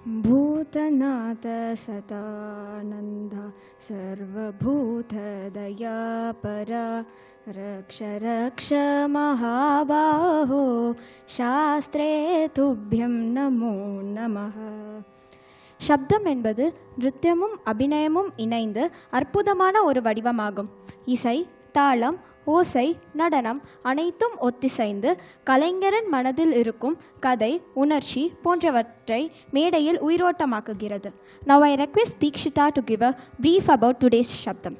भूतनाथ सदानन्द सर्वभूतदयापरा रक्ष रक्ष महाबाहो शास्त्रे तुभ्यं नमो नमः. சப்தம் என்பது நிருத்தியமும் அபிநயமும் இணைந்து அற்புதமான ஒரு வடிவமாகும். இசை, தாளம், ஓசை, நடனம் அனைத்தும் ஒத்திசைந்து கலைஞரின் மனதில் இருக்கும் கதை, உணர்ச்சி போன்றவற்றை மேடையில் உயிரோட்டமாக்குகிறது. Now I request Deekshita to give a brief about today's Shabdam.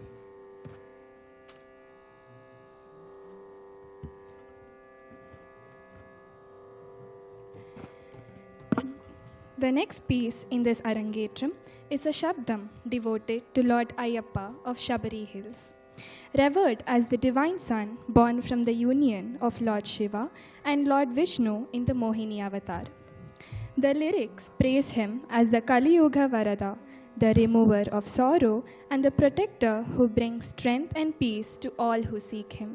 The next piece in this Arangetram is a Shabdam devoted to Lord Ayyappa of Shabari Hills. Revered as the divine son born from the union of Lord Shiva and Lord Vishnu in the Mohini avatar. The lyrics praise him as the Kali Yuga Varada, the remover of sorrow and the protector who brings strength and peace to all who seek him.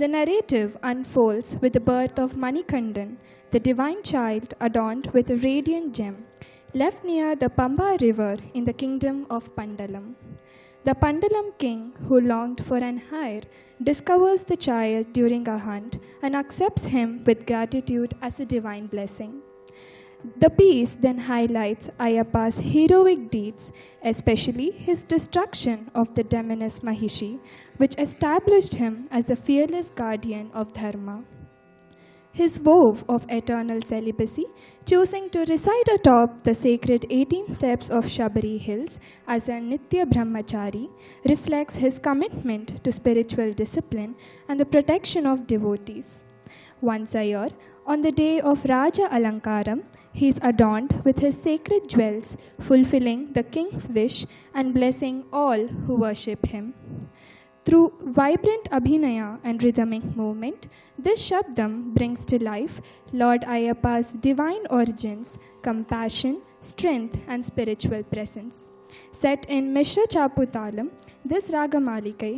The narrative unfolds with the birth of Manikandan, the divine child adorned with a radiant gem, left near the Pamba river in the kingdom of Pandalam. The Pandalam king, who longed for an heir, discovers the child during a hunt and accepts him with gratitude as a divine blessing. The piece then highlights Ayyappa's heroic deeds, especially his destruction of the demoness Mahishi, which established him as the fearless guardian of Dharma. His vow of eternal celibacy, choosing to reside atop the sacred 18 steps of Shabari Hills as a Nitya Brahmachari, reflects his commitment to spiritual discipline and the protection of devotees. Once a year, on the day of Raja Alankaram, he is adorned with his sacred jewels, fulfilling the king's wish and blessing all who worship him. Through vibrant abhinaya and rhythmic movement, this Shabdam brings to life Lord Ayyappa's divine origins, compassion, strength and spiritual presence. Set in Mishra Chaputalam, this Ragamalikai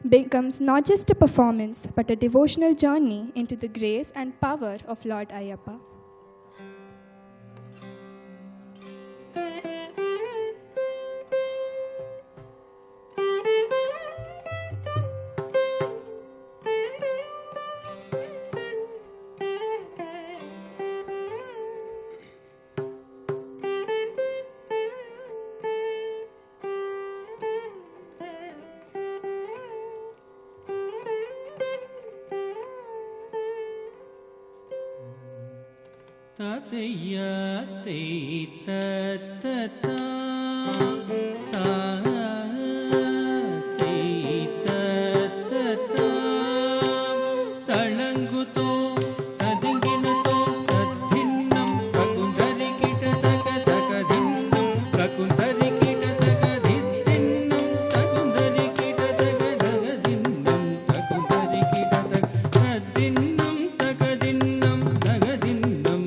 becomes not just a performance but a devotional journey into the grace and power of Lord Ayyappa. Tataya Tita Tata Tita Tata Talanguto Tadinginuto Tadhinnam Kakundari Kita Takadinnam Kakundari Kita Takadinnam Takundari Kita Takadinnam Takundari Kita Takadinnam Takadinnam Takadinnam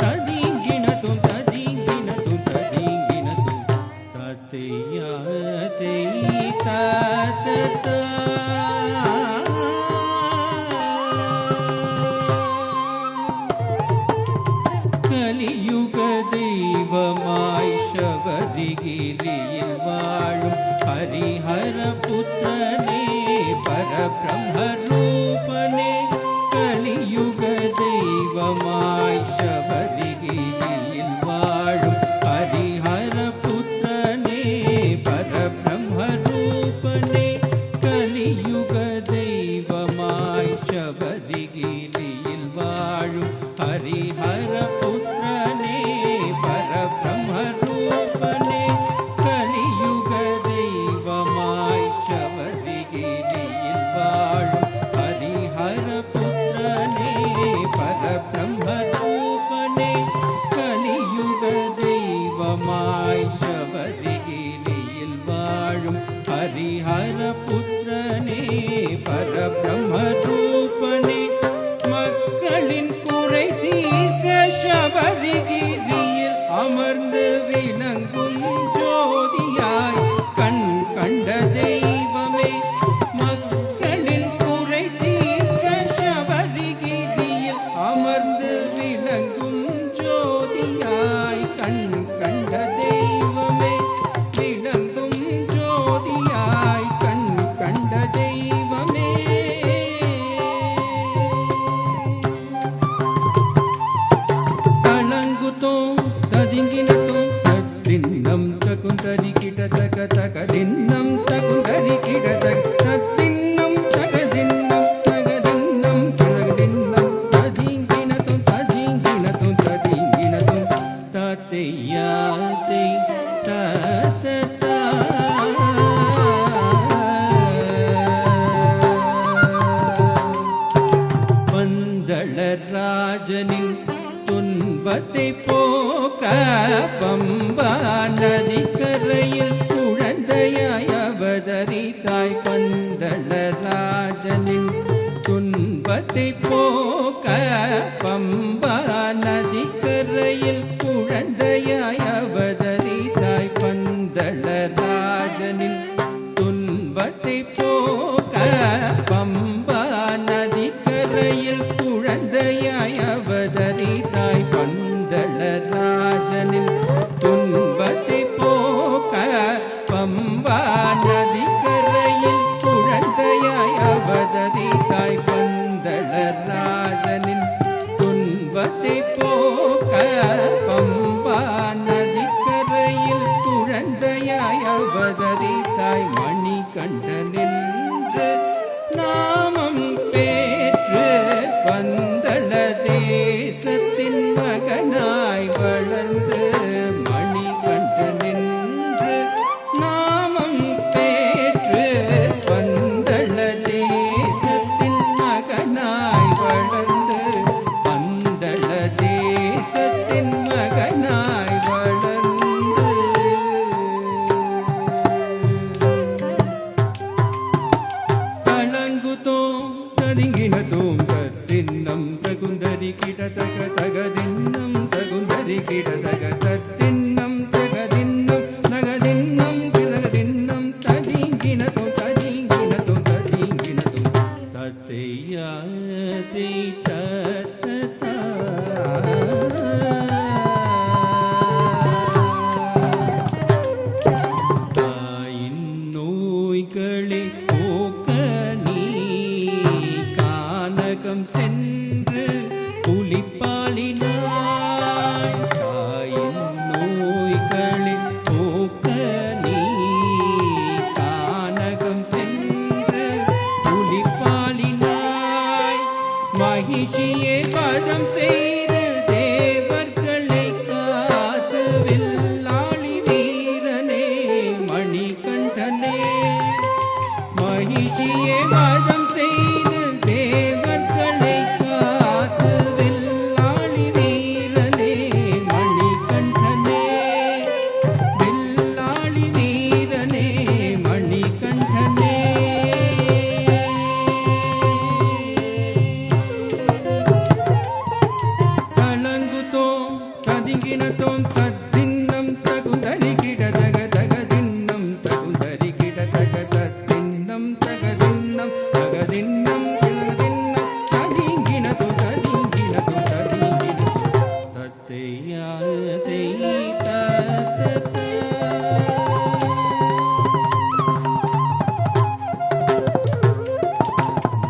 Tadinginatu Tadinginatu Tadinginatu Tataya Tita Tata கலியுக தெய்வமாய் சபரிகிரியில் வாழும் ஹரிஹர புத்திரனே பரபிரம்ம ரூபனே கலியுக தெய்வமாய் சபரிகிரியில் வாழும் ஹரிஹர புத்திரனே பரபிரம்ம ரூபனே கலியுக தெய்வமாய் சபரிகிரியில் வாழும் ஹரிஹர புத்திரனே பரபிரம்ம ரூபனே கலியுக தெய்வமாய் சபரிகிரியில் வாழும் ஹரிஹர புத்திரனே பரபிரம்ம ரூபனே கலியுக தெய்வமாய் சபரிகிரியில் வாழும் ஹரிஹர புத்திரனே பரபிரம்ம ரூபனே மக்களின் குறை தீர்க்க சபரிகிரியில் அமர்ந்து விளங்கும் ஜோதியாய் கண் கண்ட தெய்வமே மக்களின் குறை தீர்க்க சபரிகிரியில் அமர்ந்து விளங்கும் ஜோதியாய் பந்தளராஜனின் துன்பத்தை போக்க பம்பா நதிக்கரையில் குழந்தையாய் அவதரித்தாய். பந்தளராஜனின் துன்பத்தை போக்க பம்பா நதிக்கரையில் குழந்தையாய் அவதரித்தாய். பந்தளராஜனின் துன்பத்தை போக்க பம்பா நதிக்கரையில் குழந்தையாய் அவதரித்தாய். பந்தளராஜனின் துன்பத்தை போக்க பம்பா நதிக்கரையில் குழந்தையாய் அவதரித்தாய். பந்தளராஜனின் துன்பத்தை போக்க பம்பா நதிக்கரையில் குழந்தையாய் அவதரித்தாய். மணிகண்டனென்று நாமம் பேற்று பந்தள தேசத்தின் மகனாய் வளர்ந்து. மணிகண்டனென்று நாமம் பேற்று பந்தள தேசத்தின் மகனாய் வளர்ந்து. பந்தள தேசத்தின் மகனாய் வளர்ந்து. தளங்குதோம் தரிங்கினதோம் தத்தின்னம் தகுந்தரி கிடதக தகதின்னம் தகுந்தரி கிடதக தத்தின்னம் தகதின்னம் நகதின்னம் திலகதின்னம் ததிங்கினதோம் ததிங்கினதோம் ததிங்கினதோம் தத்தையாதி தத்தா. தாயின் நோய்களை போக்க நீ கானகம் சென்று புலிப்பாலினாய். தாயின் நோய்களை போக்க நீ கானகம் சென்று புலிப்பாலினாய். மகிழ்ச்சியே பதம் செய்து தேவர்களை காத்து வில்லாளி வீரனே மணிகண்டனே. மகிழ்ச்சியே பதம் செய்து தேவர்களை காத்து வில்லாளி வீரனே மணிகண்டனே. வில்லாளி வீரனே மணிகண்டனே. தளங்குதோம் ததிங்கினதோம் தத்தின்னம் தகுந்தரி கிடதக தகதின்னம் தகுந்தரி கிடதக தத்தின்னம் தகதின்னம் தகதின்னம் திலகதின்னம் ததிங்கினதோம் ததிங்கினதோம் ததிங்கினதோம் தத்தையாதை தத்தா.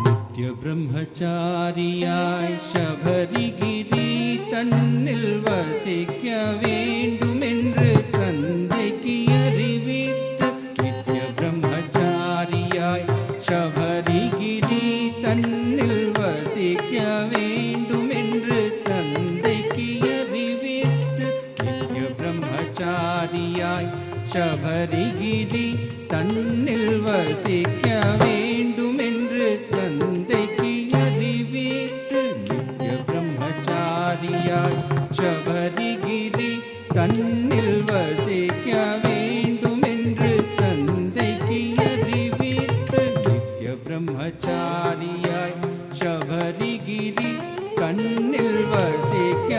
நித்ய பிரம்மச்சாரியாய் சபரிகிரி தன்னில் வசிக்க வேண்டுமென்று தந்தைக்கு அறிவித்து. நித்ய பிரம்மச்சாரியாய் சபரிகிரி தன்னில் வசிக்க வேண்டுமென்று தந்தைக்கு அறிவித்து. நித்ய பிரம்மச்சாரியாய் சபரிகிரி தன்னில் வசிக்க வேண்டுமென்று தந்தைக்கு அறிவித்து. நித்ய பிரம்மச்சாரியாய் சபரிகிரி தன்னில் வசிக்க வேண்டுமென்று தந்தைக்கு அறிவித்து. நித்ய பிரம்மச்சாரியாய் சபரிகிரி தன்னில் வசிக்க